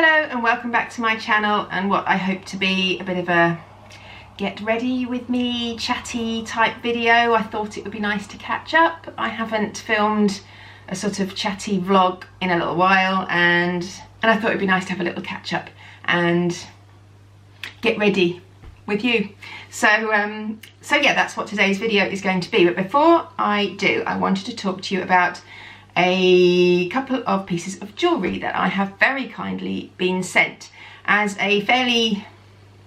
Hello and welcome back to my channel and what I hope to be a bit of a get ready with me chatty type video. I thought it would be nice to catch up. I haven't filmed a sort of chatty vlog in a little while and I thought it'd be nice to have a little catch up and get ready with you. So yeah, that's what today's video is going to be. But before I do, I wanted to talk to you about a couple of pieces of jewellery that I have very kindly been sent. As a fairly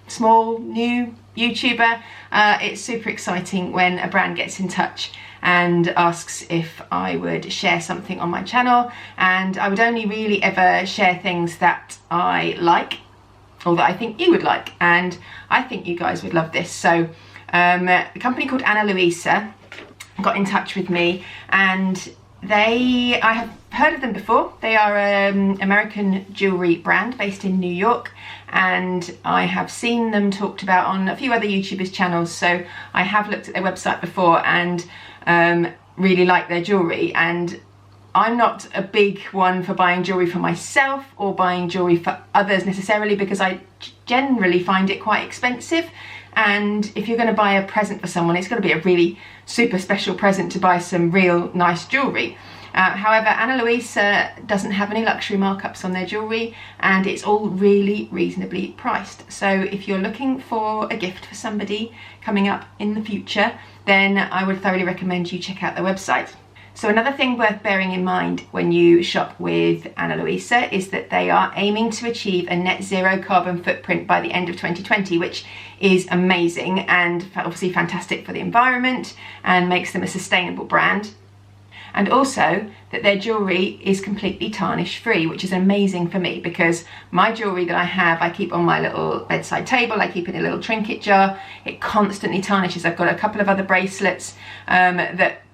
small new YouTuber, it's super exciting when a brand gets in touch and asks if I would share something on my channel, and I would only really ever share things that I like or that I think you would like, and I think you guys would love this. So a company called Ana Luisa got in touch with me, and I have heard of them before. They are an American jewellery brand based in New York, and I have seen them talked about on a few other YouTubers' channels, so I have looked at their website before and really like their jewellery. And I'm not a big one for buying jewellery for myself or buying jewellery for others necessarily, because I generally find it quite expensive, and if you're going to buy a present for someone, it's got to be a really super special present to buy some real nice jewellery. However, Ana Luisa doesn't have any luxury markups on their jewellery, and it's all really reasonably priced. So if you're looking for a gift for somebody coming up in the future, then I would thoroughly recommend you check out their website. So another thing worth bearing in mind when you shop with Ana Luisa is that they are aiming to achieve a net zero carbon footprint by the end of 2020, which is amazing and obviously fantastic for the environment and makes them a sustainable brand. And also that their jewellery is completely tarnish free, which is amazing for me, because my jewellery that I have, I keep on my little bedside table, I keep in a little trinket jar, it constantly tarnishes. I've got a couple of other bracelets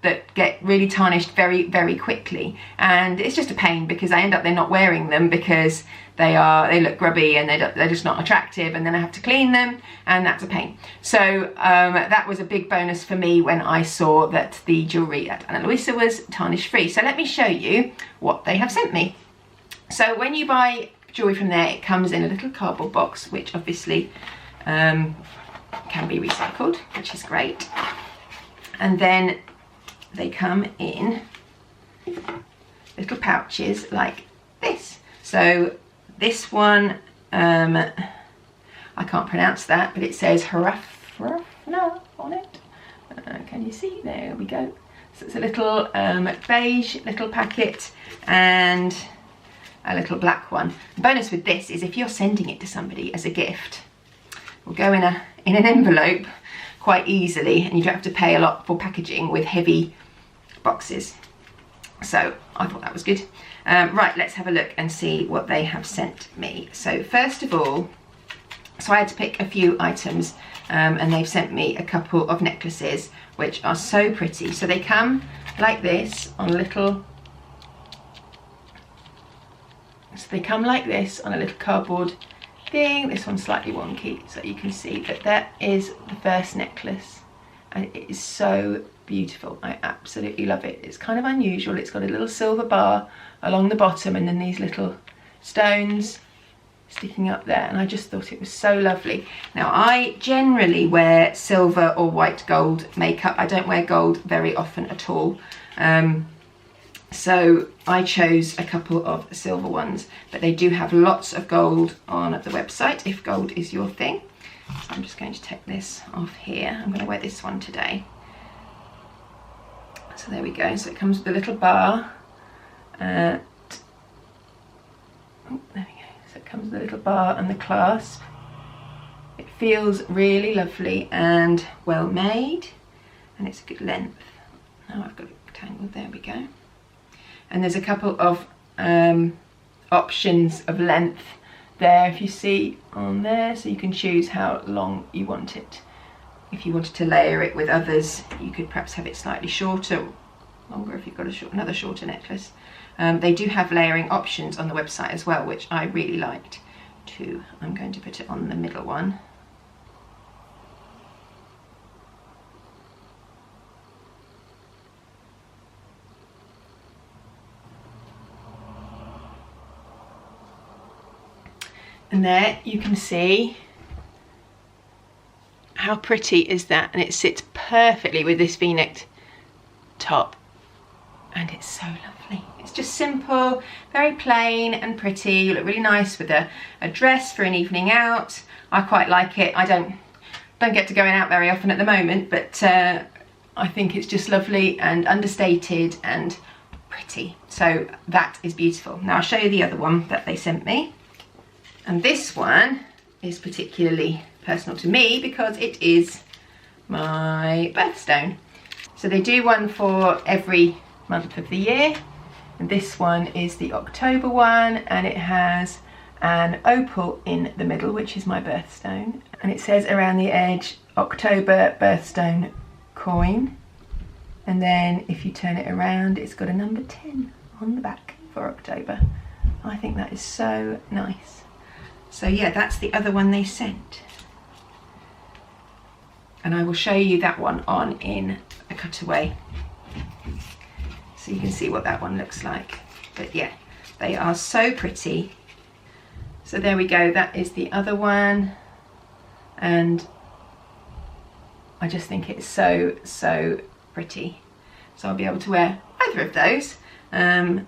that get really tarnished very, very quickly, and it's just a pain because I end up then not wearing them because they look grubby and they're just not attractive, and then I have to clean them, and that's a pain. So that was a big bonus for me when I saw that the jewellery at Ana Luisa was tarnish free. So let me show you what they have sent me. So when you buy jewellery from there, it comes in a little cardboard box, which obviously can be recycled, which is great. And then they come in little pouches like this. So this one, I can't pronounce that, but it says Harafna on it. Can you see? There we go. So it's a little beige little packet and a little black one. The bonus with this is if you're sending it to somebody as a gift, it will go in an envelope quite easily, and you don't have to pay a lot for packaging with heavy boxes. So I thought that was good. Right, let's have a look and see what they have sent me. So first of all, so I had to pick a few items, and they've sent me a couple of necklaces which are so pretty. So they come like this on a little, cardboard thing. This one's slightly wonky, so you can see that that is the first necklace, and it is so beautiful. I absolutely love it. It's kind of unusual. It's got a little silver bar along the bottom and then these little stones sticking up there, and I just thought it was so lovely. Now I generally wear silver or white gold makeup. I don't wear gold very often at all, so I chose a couple of silver ones, but they do have lots of gold on the website if gold is your thing. So I'm just going to take this off here. I'm going to wear this one today. So there we go. So it comes with a little bar. There we go. So it comes with a little bar and the clasp. It feels really lovely and well made, and it's a good length. Now I've got it tangled. There we go. And there's a couple of options of length there, if you see on there, so you can choose how long you want it. If you wanted to layer it with others, you could perhaps have it slightly shorter, longer if you've got another shorter necklace. They do have layering options on the website as well, which I really liked too. I'm going to put it on the middle one. And there you can see how pretty is that, and it sits perfectly with this v-necked top, and it's so lovely. It's just simple, very plain and pretty. You look really nice with a dress for an evening out. I quite like it. I don't get to going out very often at the moment, but I think it's just lovely and understated and pretty. So that is beautiful. Now I'll show you the other one that they sent me, and this one is particularly personal to me because it is my birthstone. So they do one for every month of the year, and this one is the October one, and it has an opal in the middle, which is my birthstone, and it says around the edge October birthstone coin, and then if you turn it around it's got a number 10 on the back for October. I think that is so nice. So yeah, that's the other one they sent, and I will show you that one on in a cutaway so you can see what that one looks like. But yeah, they are so pretty. So there we go, that is the other one, and I just think it's so pretty. So I'll be able to wear either of those and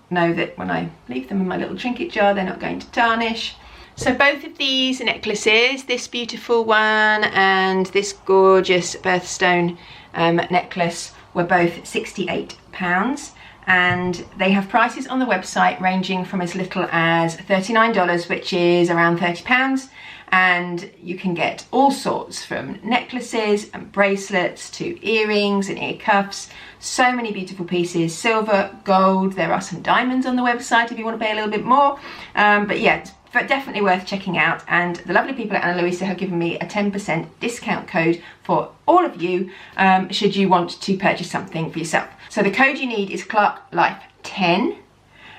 know that when I leave them in my little trinket jar they're not going to tarnish. So both of these necklaces, this beautiful one and this gorgeous birthstone necklace, were both £68, and they have prices on the website ranging from as little as $39, which is around £30, and you can get all sorts from necklaces and bracelets to earrings and ear cuffs. So many beautiful pieces, silver, gold. There are some diamonds on the website if you want to pay a little bit more, but yeah, it's definitely worth checking out. And the lovely people at Ana Luisa have given me a 10% discount code for all of you should you want to purchase something for yourself. So the code you need is ClarkeLife10,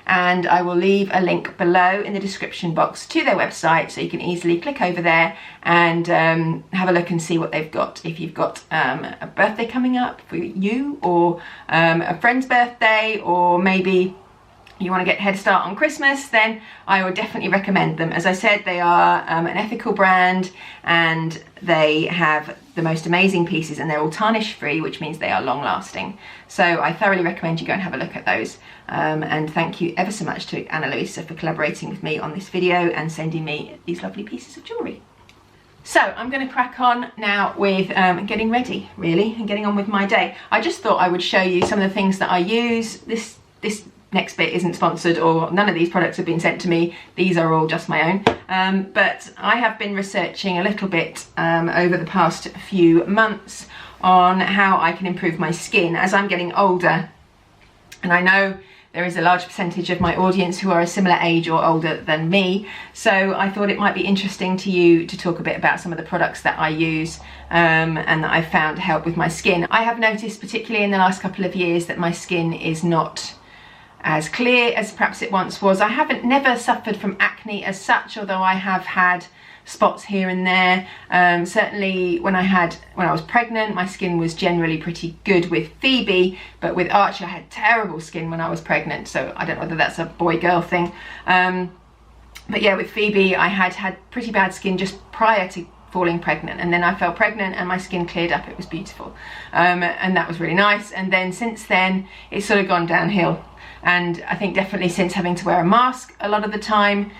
and I will leave a link below in the description box to their website so you can easily click over there and have a look and see what they've got. If you've got a birthday coming up for you, or a friend's birthday, or maybe you want to get a head start on Christmas, then I would definitely recommend them. As I said, they are an ethical brand, and they have the most amazing pieces, and they're all tarnish free, which means they are long lasting. So I thoroughly recommend you go and have a look at those. And thank you ever so much to Ana Luisa for collaborating with me on this video and sending me these lovely pieces of jewellery. So I'm going to crack on now with getting ready, really, and getting on with my day. I just thought I would show you some of the things that I use. This next bit isn't sponsored, or none of these products have been sent to me. These are all just my own. But I have been researching a little bit over the past few months on how I can improve my skin as I'm getting older. And I know there is a large percentage of my audience who are a similar age or older than me. So I thought it might be interesting to you to talk a bit about some of the products that I use and that I've found help with my skin. I have noticed, particularly in the last couple of years, that my skin is not as clear as perhaps it once was. I haven't never suffered from acne as such, although I have had spots here and there. Certainly when I was pregnant, my skin was generally pretty good with Phoebe, but with Archie I had terrible skin when I was pregnant, so I don't know whether that's a boy-girl thing. But yeah, with Phoebe I had pretty bad skin just prior to falling pregnant, and then I fell pregnant and my skin cleared up. It was beautiful, and that was really nice. And then since then it's sort of gone downhill. And I think definitely since having to wear a mask a lot of the time,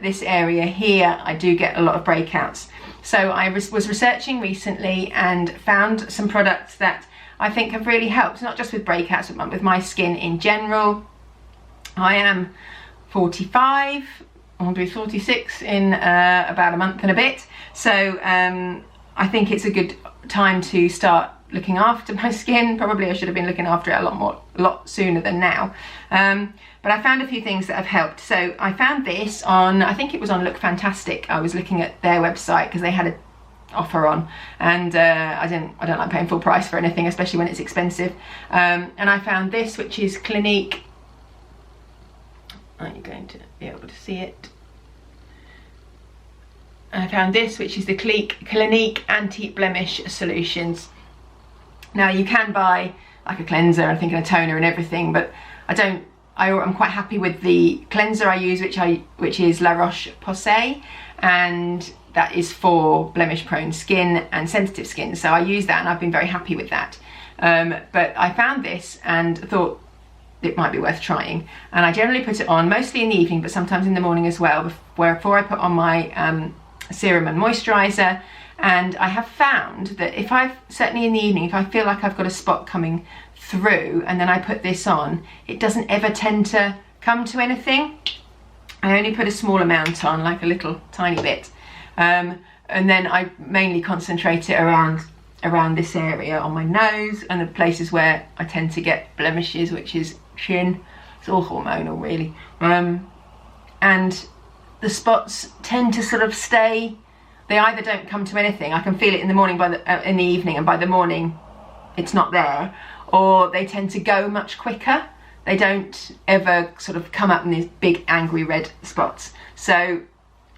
this area here, I do get a lot of breakouts. So I was researching recently and found some products that I think have really helped, not just with breakouts, but with my skin in general. I am 45, I'll be 46 in about a month and a bit. So I think it's a good time to start looking after my skin. Probably I should have been looking after it a lot sooner than now. But I found a few things that have helped. So I found this on, I think it was on Look Fantastic. I was looking at their website because they had an offer on, and I don't like paying full price for anything, especially when it's expensive. And I found this, which is Clinique. Are you going to be able to see it? I found this, which is the Clinique Anti-Blemish Solutions. Now you can buy like a cleanser, I think, and a toner and everything, but I don't I'm quite happy with the cleanser I use, which is La Roche-Posay, and that is for blemish prone skin and sensitive skin. So I use that and I've been very happy with that. But I found this and thought it might be worth trying. And I generally put it on mostly in the evening, but sometimes in the morning as well, before I put on my serum and moisturizer. And I have found that certainly in the evening, if I feel like I've got a spot coming through and then I put this on, it doesn't ever tend to come to anything. I only put a small amount on, like a little tiny bit. And then I mainly concentrate it around this area on my nose and the places where I tend to get blemishes, which is chin. It's all hormonal really. And the spots tend to sort of stay. They either don't come to anything. I can feel it in the morning, in the evening, and by the morning it's not there, or they tend to go much quicker. They don't ever sort of come up in these big angry red spots. So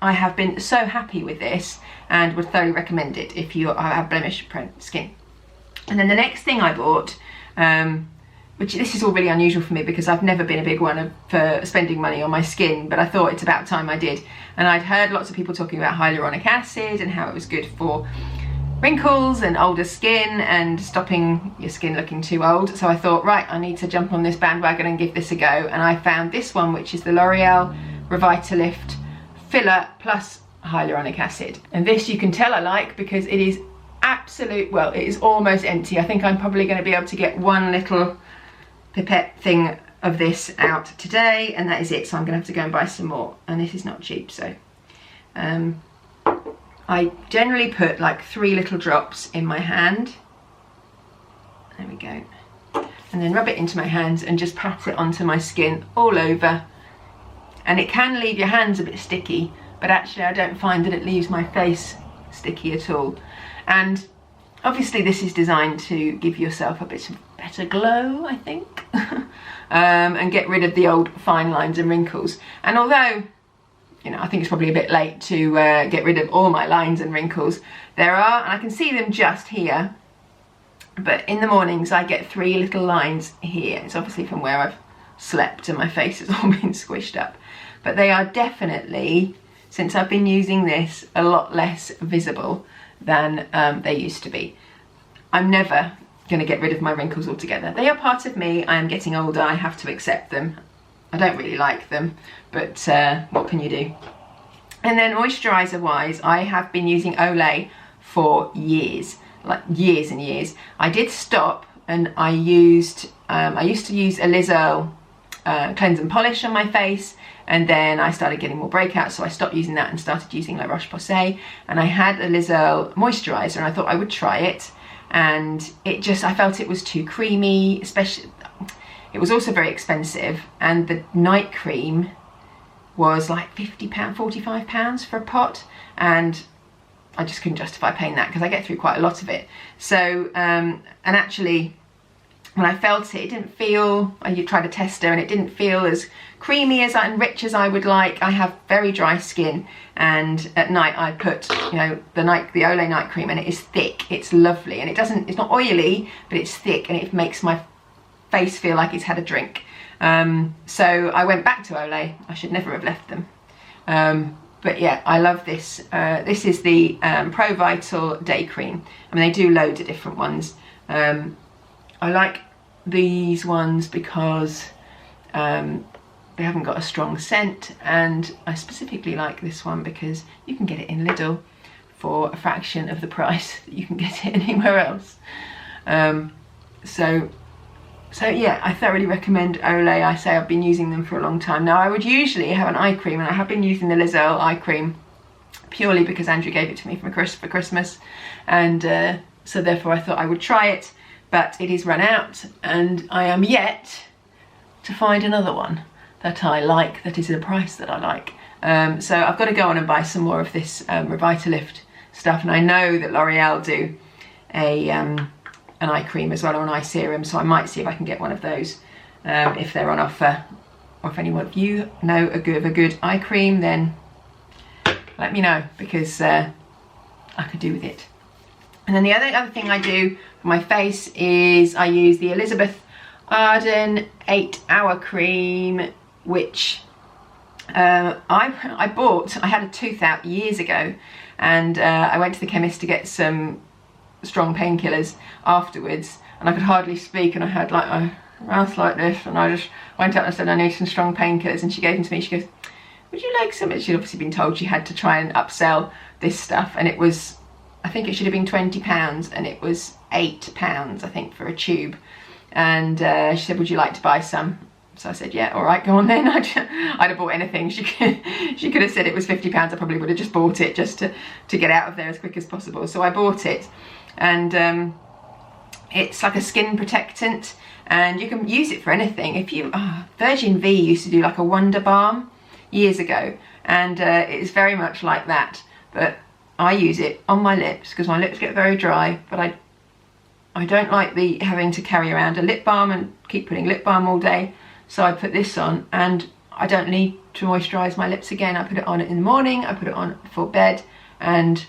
I have been so happy with this and would thoroughly recommend it if you have blemish prone skin. And then the next thing I bought, which this is all really unusual for me because I've never been a big one for spending money on my skin, but I thought it's about time I did. And I'd heard lots of people talking about hyaluronic acid and how it was good for wrinkles and older skin and stopping your skin looking too old. So I thought, right, I need to jump on this bandwagon and give this a go. And I found this one, which is the L'Oreal Revitalift Filler Plus Hyaluronic Acid. And this you can tell I like because it is well, it is almost empty. I think I'm probably going to be able to get one little pipette thing of this out today, and that is it. So I'm gonna have to go and buy some more, and this is not cheap. So I generally put like 3 little drops in my hand. There we go. And then rub it into my hands and just pat it onto my skin all over. And it can leave your hands a bit sticky, but actually I don't find that it leaves my face sticky at all. And obviously this is designed to give yourself a bit of better glow, I think. And get rid of the old fine lines and wrinkles. And although, you know, I think it's probably a bit late to get rid of all my lines and wrinkles, there are, and I can see them just here, but in the mornings I get 3 little lines here. It's obviously from where I've slept and my face has all been squished up. But they are definitely, since I've been using this, a lot less visible than they used to be. I'm never going to get rid of my wrinkles altogether. They are part of me. I am getting older. I have to accept them. I don't really like them, but what can you do? And then moisturizer wise, I have been using Olay for years, like years and years. I did stop and I used to use a Liz Earle cleanse and polish on my face, and then I started getting more breakouts, so I stopped using that and started using La Roche-Posay. And I had a Liz Earle moisturizer and I thought I would try it, and I felt it was too creamy, especially, it was also very expensive, and the night cream was like £50, £45 for a pot, and I just couldn't justify paying that because I get through quite a lot of it. So, and actually, when I felt it, it didn't feel, I tried a tester and it didn't feel as creamy and rich as I would like. I have very dry skin, and at night I put, you know, the Olay night cream, and it is thick, it's lovely, and it's not oily, but it's thick, and it makes my face feel like it's had a drink. So I went back to Olay. I should never have left them. But yeah, I love this. This is the Pro Vital Day Cream. I mean, they do loads of different ones. I like these ones because they haven't got a strong scent, and I specifically like this one because you can get it in Lidl for a fraction of the price that you can get it anywhere else. So yeah, I thoroughly recommend Olay. I say I've been using them for a long time now. I would usually have an eye cream, and I have been using the Liz Earle eye cream purely because Andrew gave it to me for Christmas, and so therefore I thought I would try it, but it is run out, and I am yet to find another one that I like, that is at a price that I like. So I've got to go on and buy some more of this Revitalift stuff, and I know that L'Oreal do an eye cream as well, or an eye serum, so I might see if I can get one of those if they're on offer. Or if anyone of you know a good eye cream, then let me know, because I could do with it. And then the other thing I do for my face is I use the Elizabeth Arden 8-hour cream, which I bought. I had a tooth out years ago, and I went to the chemist to get some strong painkillers afterwards, and I could hardly speak, and I had like a mouth like this, and I just went out and said I need some strong painkillers, and she gave them to me. She goes, would you like some? She'd obviously been told she had to try and upsell this stuff, and it was, I think it should have been £20, and it was £8 I think for a tube. And she said, would you like to buy some? So I said, yeah, all right, go on then. I'd have bought anything. She could have said it was £50. I probably would have just bought it just to get out of there as quick as possible. So I bought it, and it's like a skin protectant, and you can use it for anything. If you, Virgin V used to do like a Wonder Balm years ago, and it's very much like that, but I use it on my lips because my lips get very dry, but I don't like having to carry around a lip balm and keep putting lip balm all day. So I put this on, and I don't need to moisturize my lips again. I put it on in the morning, I put it on before bed, and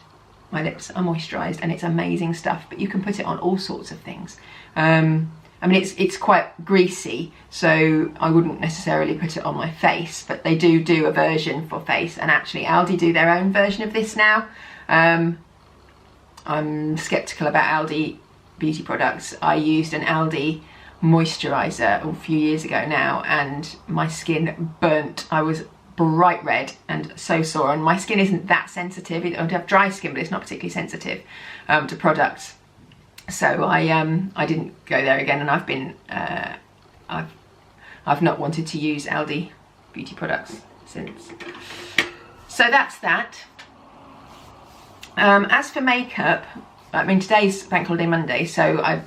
my lips are moisturized, and it's amazing stuff. But you can put it on all sorts of things. I mean, it's quite greasy, so I wouldn't necessarily put it on my face, but they do a version for face, and actually Aldi do their own version of this now. I'm skeptical about Aldi beauty products. I used an Aldi moisturizer a few years ago now, and my skin burnt. I was bright red and so sore, and my skin isn't that sensitive. I have dry skin, but it's not particularly sensitive to products. So I didn't go there again, and I've been I've not wanted to use Aldi beauty products since. So that's that. As for makeup, I mean, today's Bank Holiday Monday, so I'm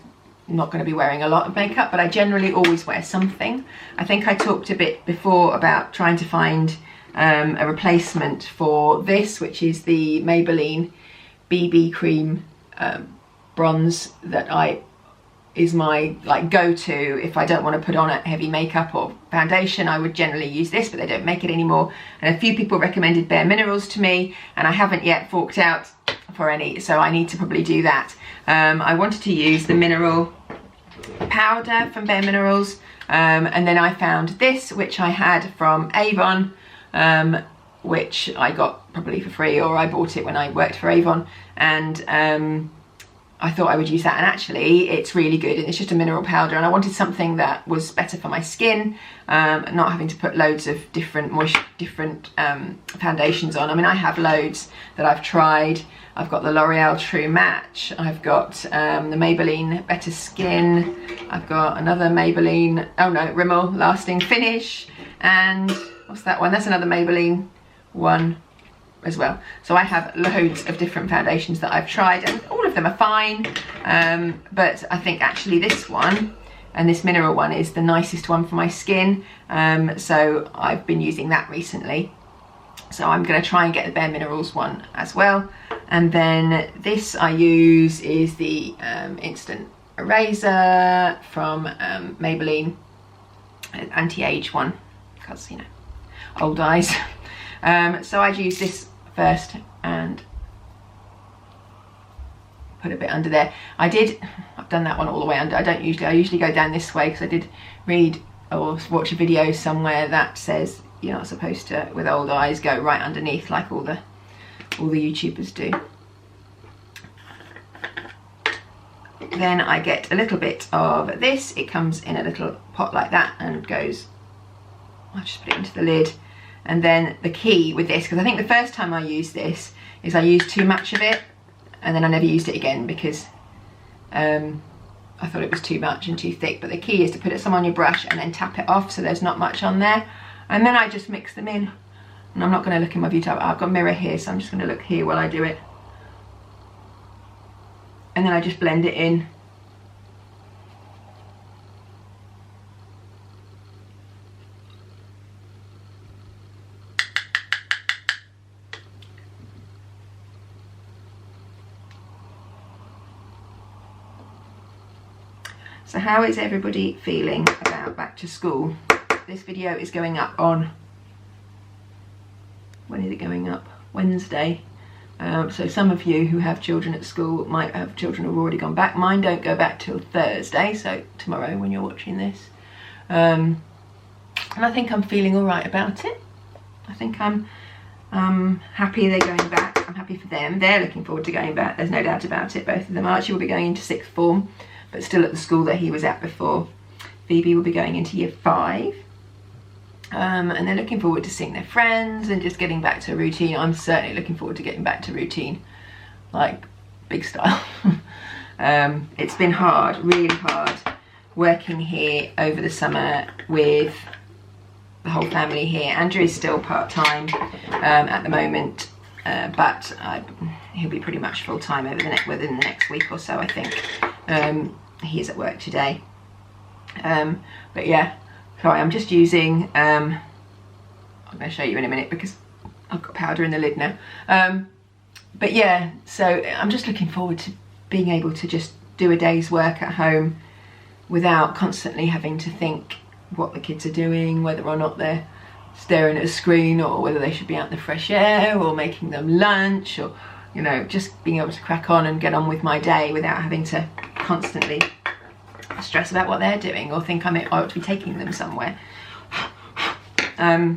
not going to be wearing a lot of makeup, but I generally always wear something. I think I talked a bit before about trying to find a replacement for this, which is the Maybelline BB cream bronze that is my like go-to if I don't want to put on a heavy makeup or foundation. I would generally use this, but they don't make it anymore. And a few people recommended Bare Minerals to me, and I haven't yet forked out for any, so I need to probably do that. I wanted to use the mineral powder from Bare Minerals, and then I found this, which I had from Avon, which I got probably for free, or I bought it when I worked for Avon, and I thought I would use that, and actually it's really good, and it's just a mineral powder, and I wanted something that was better for my skin, not having to put loads of different foundations on. I mean, I have loads that I've tried. I've got the L'Oreal True Match, I've got the Maybelline Better Skin, I've got another Maybelline, oh no, Rimmel Lasting Finish, and what's that one? That's another Maybelline one as well. So I have loads of different foundations that I've tried, and all of them are fine, but I think actually this one and this mineral one is the nicest one for my skin, so I've been using that recently. So I'm going to try and get the Bare Minerals one as well. And then this I use is the Instant Eraser from Maybelline, anti-age one, because, you know, old eyes. So I'd use this first and put a bit under there. I've done that one all the way under. I usually go down this way, because I did read or watch a video somewhere that says you're not supposed to, with old eyes, go right underneath like all the YouTubers do. Then I get a little bit of this. It comes in a little pot like that and goes, I'll just put it into the lid. And then the key with this, because I think the first time I used this is I used too much of it, and then I never used it again because I thought it was too much and too thick. But the key is to put some on your brush and then tap it off so there's not much on there. And then I just mix them in. And I'm not going to look in my beauty. I've got a mirror here, so I'm just going to look here while I do it. And then I just blend it in. So how is everybody feeling about back to school? This video is going up on, when is it going up? Wednesday. So some of you who have children at school might have children who've already gone back. Mine don't go back till Thursday, so tomorrow when you're watching this. And I think I'm feeling all right about it. I think I'm happy they're going back. I'm happy for them. They're looking forward to going back. There's no doubt about it. Both of them. Archie will be going into 6th form, but still at the school that he was at before. Phoebe will be going into year 5. And they're looking forward to seeing their friends and just getting back to a routine. I'm certainly looking forward to getting back to routine, like big style. It's been hard, really hard, working here over the summer with the whole family here. Andrew is still part-time at the moment, but he'll be pretty much full-time within the next week or so, I think. He is at work today. But yeah, sorry, I'm just using, I'm going to show you in a minute because I've got powder in the lid now. But yeah, so I'm just looking forward to being able to just do a day's work at home without constantly having to think what the kids are doing, whether or not they're staring at a screen, or whether they should be out in the fresh air, or making them lunch, or, you know, just being able to crack on and get on with my day without having to constantly stress about what they're doing or think I ought to be taking them somewhere.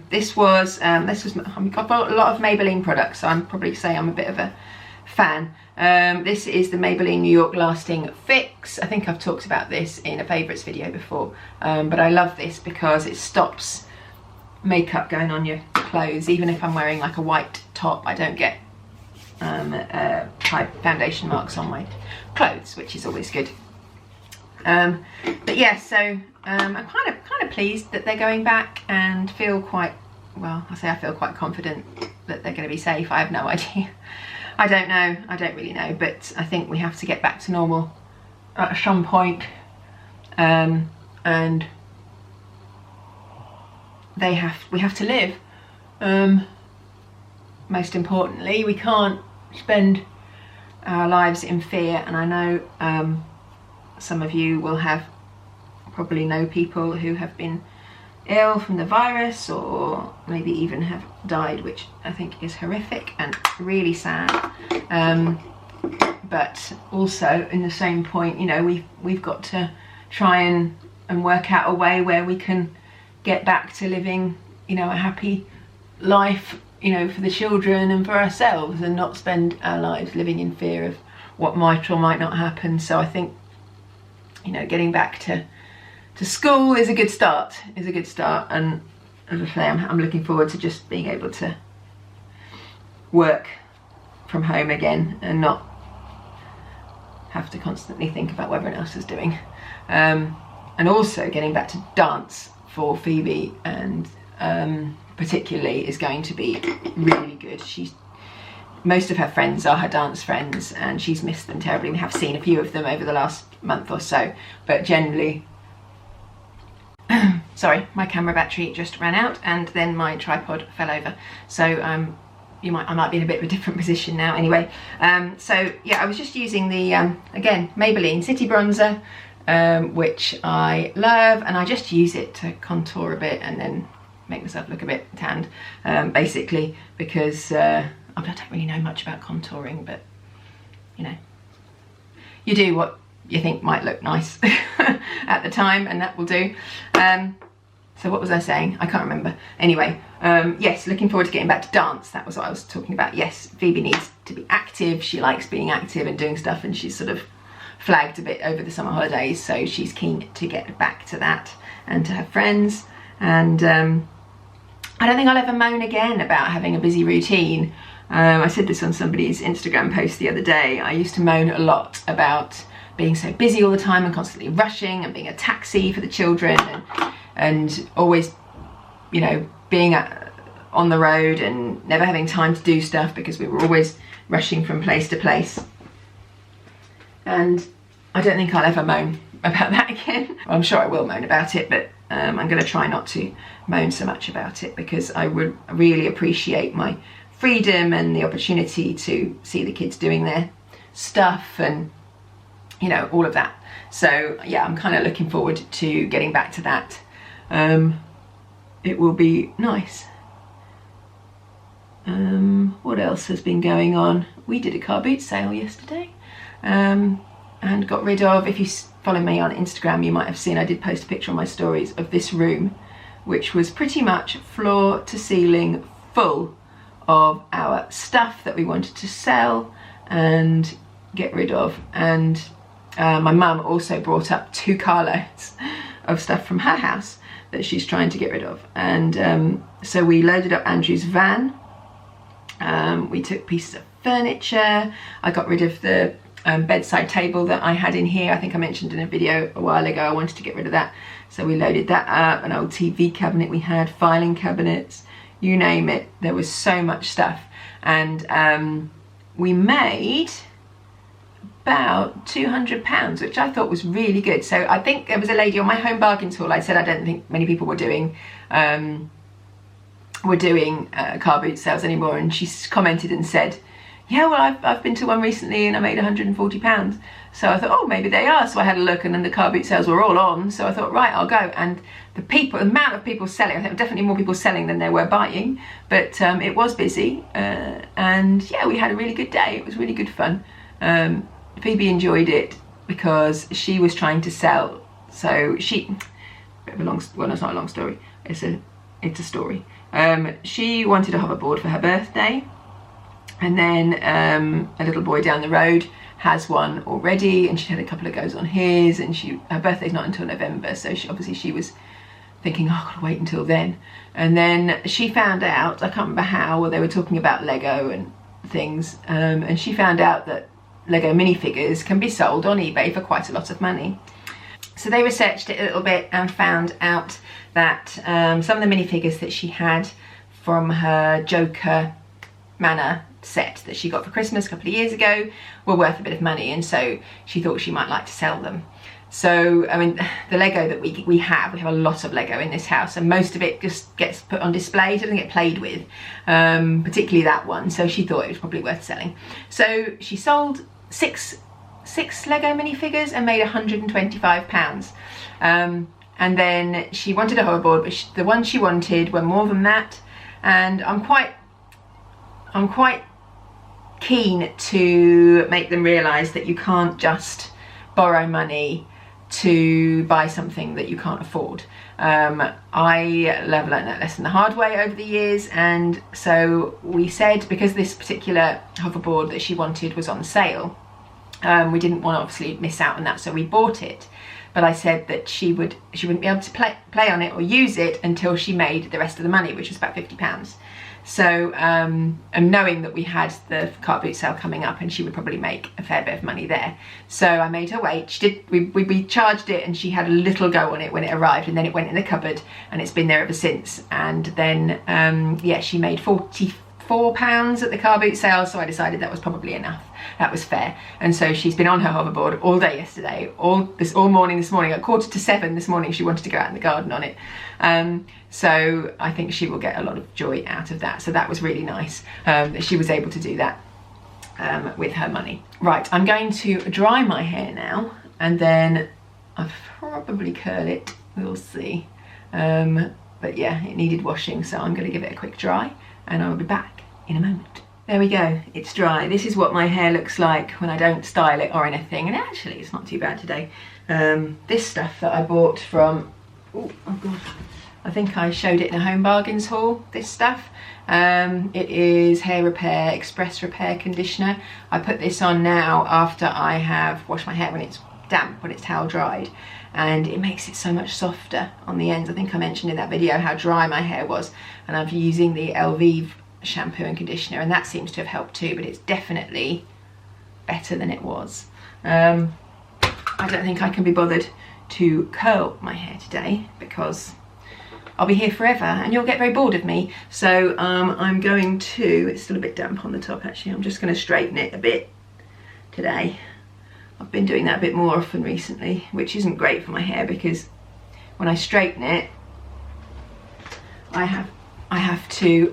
This was I've got a lot of Maybelline products, so I'm probably say I'm a bit of a fan. This is the Maybelline New York Lasting Fix. I think I've talked about this in a favourites video before, but I love this because it stops makeup going on your clothes. Even if I'm wearing like a white top, I don't get foundation marks on my clothes, which is always good. But yeah, so I'm kind of pleased that they're going back, and feel quite, well, I feel quite confident that they're going to be safe. I have no idea. I don't know. I don't really know, but I think we have to get back to normal at some point, and we have to live. Most importantly, we can't spend our lives in fear, and I know some of you will probably know people who have been ill from the virus, or maybe even have died, which I think is horrific and really sad. But also in the same point, you know, we've got to try and work out a way where we can get back to living, you know, a happy life, you know, for the children and for ourselves, and not spend our lives living in fear of what might or might not happen. So I think, you know, getting back to school is a good start, and as I say, I'm looking forward to just being able to work from home again and not have to constantly think about what everyone else is doing. And also getting back to dance for Phoebe, and particularly, is going to be really good. Most of her friends are her dance friends, and she's missed them terribly. We have seen a few of them over the last month or so, but generally, sorry, my camera battery just ran out, and then my tripod fell over. So I might be in a bit of a different position now. Anyway, so yeah, I was just using the again, Maybelline City Bronzer, which I love, and I just use it to contour a bit and then make myself look a bit tanned, basically, because I don't really know much about contouring, but you know, you do what you think might look nice at the time, and that will do. So what was I saying? I can't remember. Anyway, yes, looking forward to getting back to dance. That was what I was talking about. Yes, Phoebe needs to be active. She likes being active and doing stuff, and she's sort of flagged a bit over the summer holidays, so she's keen to get back to that and to her friends. And I don't think I'll ever moan again about having a busy routine. I said this on somebody's Instagram post the other day. I used to moan a lot about being so busy all the time and constantly rushing and being a taxi for the children, and always, you know, being on the road and never having time to do stuff because we were always rushing from place to place. And I don't think I'll ever moan about that again. Well, I'm sure I will moan about it, but I'm going to try not to moan so much about it, because I would really appreciate my freedom and the opportunity to see the kids doing their stuff and, you know, all of that. So yeah, I'm kind of looking forward to getting back to that. It will be nice. What else has been going on? We did a car boot sale yesterday, and got rid of, if you follow me on Instagram, you might have seen I did post a picture on my stories of this room, which was pretty much floor to ceiling full of our stuff that we wanted to sell and get rid of. And my mum also brought up 2 carloads of stuff from her house that she's trying to get rid of. And so we loaded up Andrew's van. We took pieces of furniture. I got rid of the bedside table that I had in here. I think I mentioned in a video a while ago I wanted to get rid of that. So we loaded that up, an old TV cabinet we had, filing cabinets, you name it. There was so much stuff. And we made about £200, which I thought was really good. So I think there was a lady on my home bargains haul. I said I don't think many people were doing car boot sales anymore, and she commented and said, yeah, well, I've been to one recently and I made £140. So I thought, oh, maybe they are. So I had a look, and then the car boot sales were all on. So I thought, right, I'll go. And the amount of people selling, I think definitely more people selling than there were buying, but it was busy. And yeah, we had a really good day. It was really good fun. Phoebe enjoyed it because she was trying to sell. So bit of a long, well, it's not a long story. It's a story. She wanted a hoverboard for her birthday. And then a little boy down the road has one already, and she had a couple of goes on his, and her birthday's not until November, so she was thinking, oh, I've got to wait until then. And then she found out, I can't remember how, they were talking about Lego and things, and she found out that Lego minifigures can be sold on eBay for quite a lot of money. So they researched it a little bit and found out that some of the minifigures that she had from her Joker Manor set that she got for Christmas a couple of years ago were worth a bit of money, and so she thought she might like to sell them. So I mean, the Lego that we have a lot of Lego in this house, and most of it just gets put on display. It doesn't get played with, particularly that one. So she thought it was probably worth selling. So she sold six Lego minifigures and made £125. And then she wanted a hoverboard, but the ones she wanted were more than that. And I'm quite keen to make them realise that you can't just borrow money to buy something that you can't afford. I have learned that lesson the hard way over the years, and so we said, because this particular hoverboard that she wanted was on sale, we didn't want to obviously miss out on that, so we bought it. But I said that she wouldn't be able to play on it or use it until she made the rest of the money, which was about £50. So, and knowing that we had the car boot sale coming up and she would probably make a fair bit of money there. So I made her wait. We charged it, and she had a little go on it when it arrived, and then it went in the cupboard, and it's been there ever since. And then, yeah, she made £44 at the car boot sale, so I decided that was probably enough. That was fair. And so she's been on her hoverboard all day yesterday, all morning this morning. At 6:45 this morning, she wanted to go out in the garden on it. So I think she will get a lot of joy out of that. So that was really nice that she was able to do that with her money. Right, I'm going to dry my hair now, and then I'll probably curl it, we'll see. But yeah, it needed washing, so I'm going to give it a quick dry, and I'll be back in a moment. There we go, it's dry. This is what my hair looks like when I don't style it or anything, and actually it's not too bad today. This stuff that I bought from, oh god, I think I showed it in a home bargains haul, this stuff. It is hair repair, express repair conditioner. I put this on now after I have washed my hair when it's damp, when it's towel dried, and it makes it so much softer on the ends. I think I mentioned in that video how dry my hair was, and I'm using the Elvive shampoo and conditioner, and that seems to have helped too, but it's definitely better than it was. I don't think I can be bothered to curl my hair today because I'll be here forever and you'll get very bored of me. So I'm going to, it's still a bit damp on the top actually, I'm just going to straighten it a bit today. I've been doing that a bit more often recently, which isn't great for my hair because when I straighten it, I have to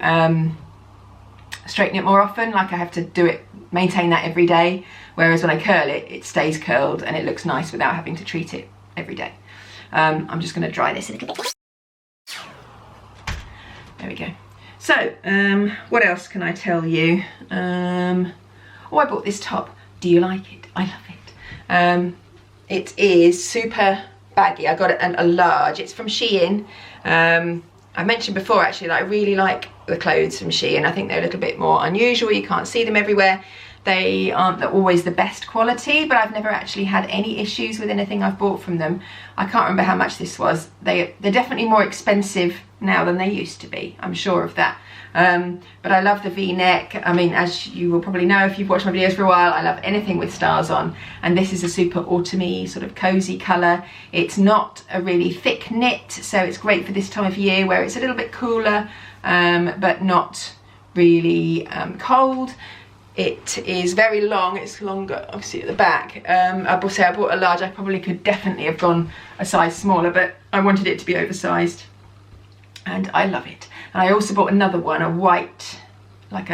straighten it more often, like I have to do it, maintain that every day, whereas when I curl it, it stays curled and it looks nice without having to treat it every day. I'm just going to dry this a little bit. There we go. So, what else can I tell you? Oh, I bought this top. Do you like it? I love it. It is super baggy. I got it a large. It's from Shein. I mentioned before actually that I really like the clothes from Shein. I think they're a little bit more unusual. You can't see them everywhere. They aren't always the best quality, but I've never actually had any issues with anything I've bought from them. I can't remember how much this was. They're definitely more expensive now than they used to be. I'm sure of that. But I love the V-neck. I mean, as you will probably know if you've watched my videos for a while, I love anything with stars on, and this is a super autumny sort of cozy colour. It's not a really thick knit, so it's great for this time of year where it's a little bit cooler, but not really cold. It is very long. It's longer obviously at the back. I bought a large. I probably could definitely have gone a size smaller, but I wanted it to be oversized, and I love it. And I also bought another one, a white, like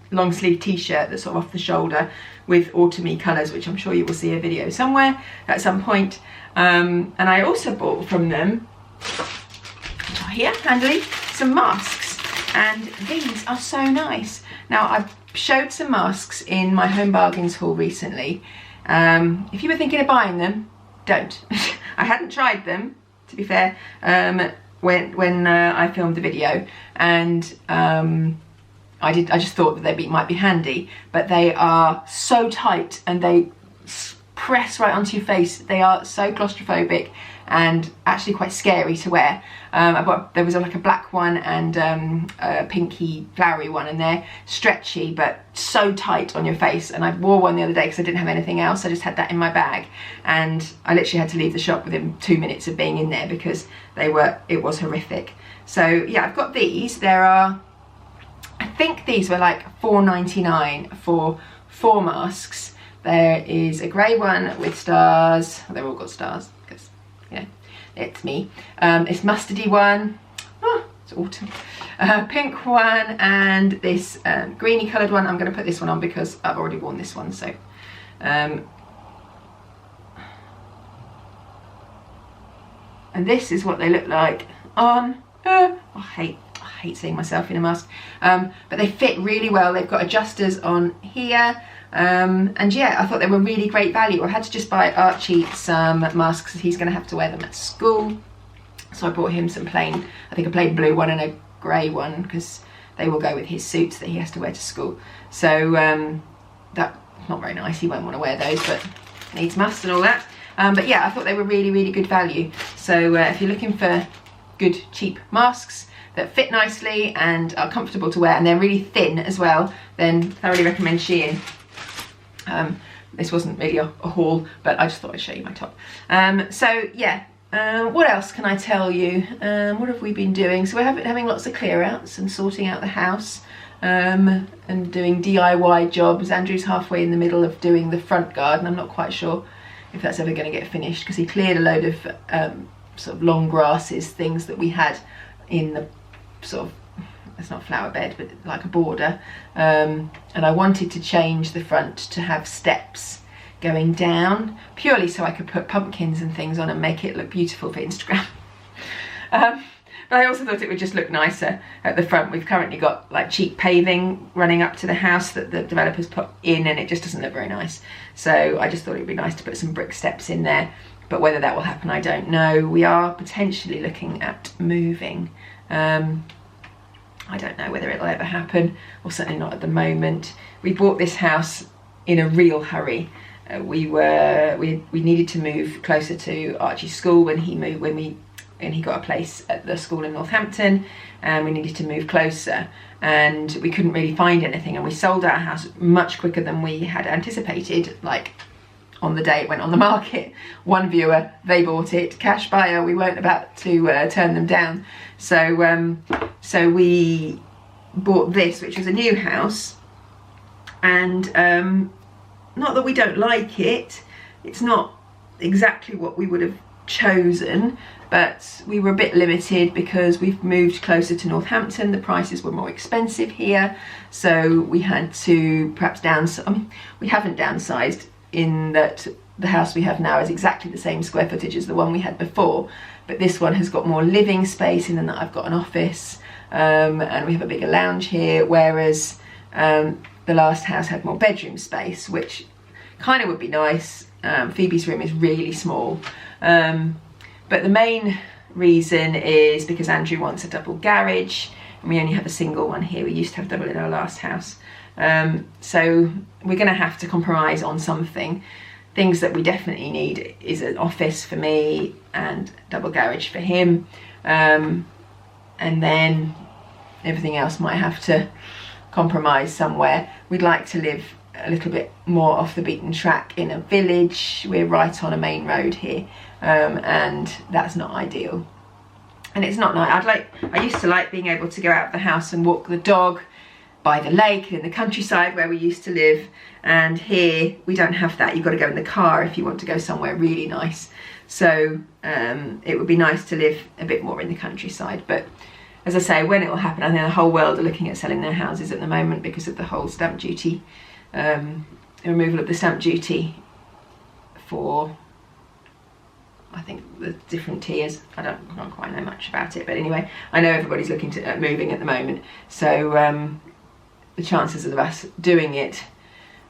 long sleeve t-shirt that's sort of off the shoulder with autumny colours, which I'm sure you will see a video somewhere at some point. And I also bought from them, here, handily, some masks. And these are so nice. Now, I've showed some masks in my Home Bargains haul recently. If you were thinking of buying them, don't. I hadn't tried them, to be fair, when I filmed the video, and I just thought that they might be handy, but they are so tight and they press right onto your face. They are so claustrophobic and actually quite scary to wear. There was like a black one and a pinky flowery one, and they're stretchy but so tight on your face. And I wore one the other day because I didn't have anything else. I just had that in my bag, and I literally had to leave the shop within 2 minutes of being in there because it was horrific. So yeah, I've got these. I think these were like $4.99 for 4 masks. There is a grey one with stars. They've all got stars because, you know, it's me. This mustardy one. Oh, it's autumn. Pink one, and this greeny coloured one. I'm going to put this one on because I've already worn this one. So, and this is what they look like on. I hate seeing myself in a mask, but they fit really well. They've got adjusters on here. And yeah, I thought they were really great value. I had to just buy Archie some masks because he's going to have to wear them at school. So I bought him some plain, I think a plain blue one and a grey one, because they will go with his suits that he has to wear to school. So that's not very nice. He won't want to wear those, but needs must and all that. But yeah, I thought they were really, really good value. So if you're looking for good, cheap masks that fit nicely and are comfortable to wear, and they're really thin as well, then thoroughly recommend Shein. This wasn't really a haul, but I just thought I'd show you my top. So yeah, what else can I tell you? What have we been doing? So we're having lots of clear outs and sorting out the house, and doing DIY jobs. Andrew's halfway in the middle of doing the front garden. I'm not quite sure if that's ever going to get finished because he cleared a load of sort of long grasses, things that we had in the sort of, it's not flower bed, but like a border, and I wanted to change the front to have steps going down, purely so I could put pumpkins and things on and make it look beautiful for Instagram. But I also thought it would just look nicer at the front. We've currently got like cheap paving running up to the house that the developers put in, and it just doesn't look very nice. So I just thought it would be nice to put some brick steps in there, but whether that will happen, I don't know. We are potentially looking at moving. I don't know whether it'll ever happen, or certainly not at the moment. We bought this house in a real hurry. We needed to move closer to Archie's school when he got a place at the school in Northampton, and we needed to move closer, and we couldn't really find anything, and we sold our house much quicker than we had anticipated, like on the day it went on the market. One viewer, they bought it, cash buyer, we weren't about to turn them down. So we bought this, which was a new house, and not that we don't like it, it's not exactly what we would have chosen, but we were a bit limited because we've moved closer to Northampton. The prices were more expensive here, so we had to perhaps downsize. I mean, we haven't downsized, in that the house we have now is exactly the same square footage as the one we had before, but this one has got more living space in that I've got an office, and we have a bigger lounge here, whereas the last house had more bedroom space, which kind of would be nice. Phoebe's room is really small, but the main reason is because Andrew wants a double garage and we only have a single one here. We used to have double in our last house, so we're going to have to compromise on something. Things that we definitely need is an office for me and double garage for him, and then everything else might have to compromise somewhere. We'd like to live a little bit more off the beaten track in a village. We're right on a main road here, and that's not ideal. And it's not nice. I used to like being able to go out of the house and walk the dog by the lake in the countryside where we used to live, and here we don't have that. You've got to go in the car if you want to go somewhere really nice. So it would be nice to live a bit more in the countryside, but as I say, when it will happen, I think the whole world are looking at selling their houses at the moment because of the whole stamp duty, removal of the stamp duty for, I think, the different tiers. I don't quite know much about it, but anyway, I know everybody's looking at moving at the moment, so the chances of us doing it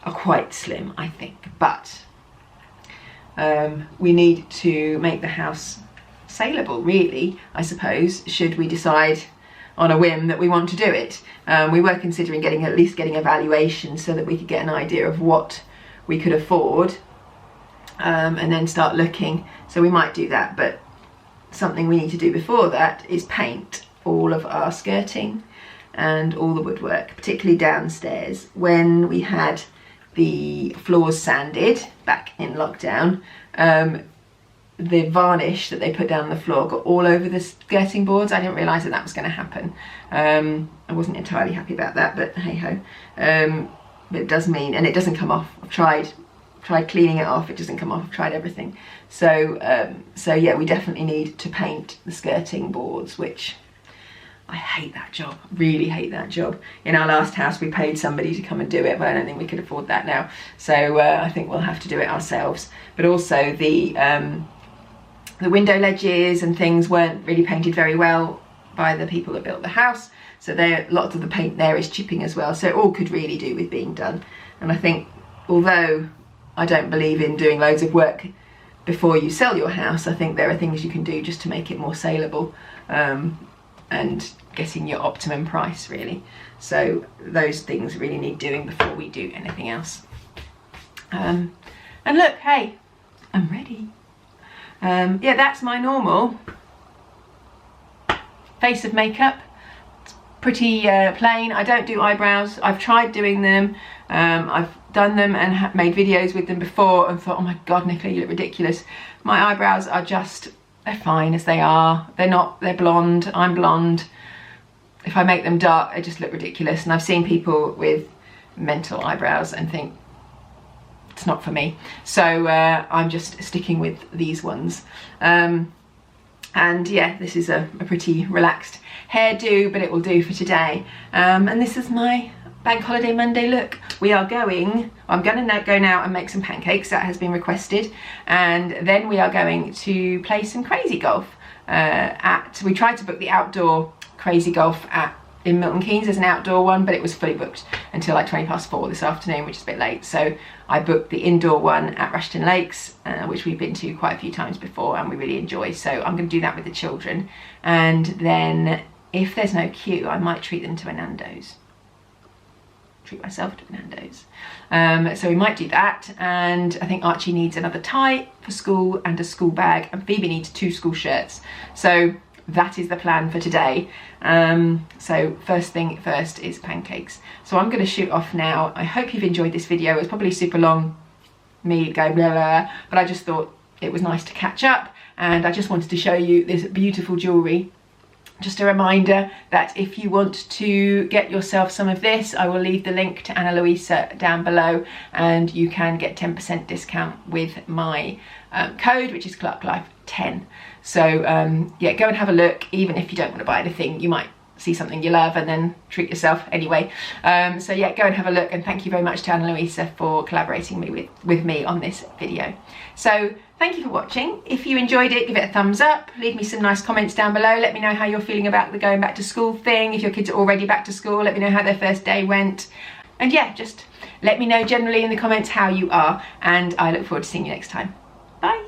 are quite slim, I think. But we need to make the house saleable, really, I suppose, should we decide on a whim that we want to do it. We were considering at least getting a valuation so that we could get an idea of what we could afford, and then start looking. So we might do that, but something we need to do before that is paint all of our skirting and all the woodwork, particularly downstairs. When we had the floors sanded back in lockdown, the varnish that they put down the floor got all over the skirting boards. I didn't realise that was going to happen. I wasn't entirely happy about that, but hey ho. But it does mean, and it doesn't come off. I've tried cleaning it off, it doesn't come off. I've tried everything. So yeah, we definitely need to paint the skirting boards, which I hate that job, really hate that job. In our last house we paid somebody to come and do it, but I don't think we could afford that now. So I think we'll have to do it ourselves. But also the window ledges and things weren't really painted very well by the people that built the house. So lots of the paint there is chipping as well. So it all could really do with being done. And I think, although I don't believe in doing loads of work before you sell your house, I think there are things you can do just to make it more saleable, and getting your optimum price, really. So those things really need doing before we do anything else. And look, hey, I'm ready. Yeah, that's my normal face of makeup. It's pretty plain. I don't do eyebrows. I've tried doing them. I've done them and made videos with them before and thought, oh my god, Nicola, you look ridiculous. My eyebrows are just, they're fine as they are. They're blonde, I'm blonde. If I make them dark, they just look ridiculous. And I've seen people with mental eyebrows and think, it's not for me. So I'm just sticking with these ones. And yeah, this is a pretty relaxed hairdo, but it will do for today. And this is my Bank Holiday Monday look. I'm going to go now and make some pancakes. That has been requested. And then we are going to play some crazy golf. We tried to book the outdoor crazy golf in Milton Keynes. There's an outdoor one, but it was fully booked until like 4:20 this afternoon, which is a bit late. So I booked the indoor one at Rushton Lakes, which we've been to quite a few times before and we really enjoy. So I'm going to do that with the children. And then if there's no queue, I might treat them to a Nando's. Treat myself to a Nando's. So we might do that. And I think Archie needs another tie for school and a school bag, and Phoebe needs 2 school shirts. So that is the plan for today. So first thing first is pancakes. So I'm going to shoot off now. I hope you've enjoyed this video. It's probably super long, me going blah, blah, but I just thought it was nice to catch up, and I just wanted to show you this beautiful jewellery. Just a reminder that if you want to get yourself some of this, I will leave the link to Ana Luisa down below, and you can get 10% discount with my code, which is ClarkeLife10. So yeah, go and have a look. Even if you don't want to buy anything, you might see something you love and then treat yourself anyway. So yeah, go and have a look, and thank you very much to Ana Luisa for collaborating with me on this video. So Thank you for watching. If you enjoyed it, give it a thumbs up, leave me some nice comments down below, let me know how you're feeling about the going back to school thing. If your kids are already back to school, let me know how their first day went. And yeah, just let me know generally in the comments how you are, and I look forward to seeing you next time. Bye.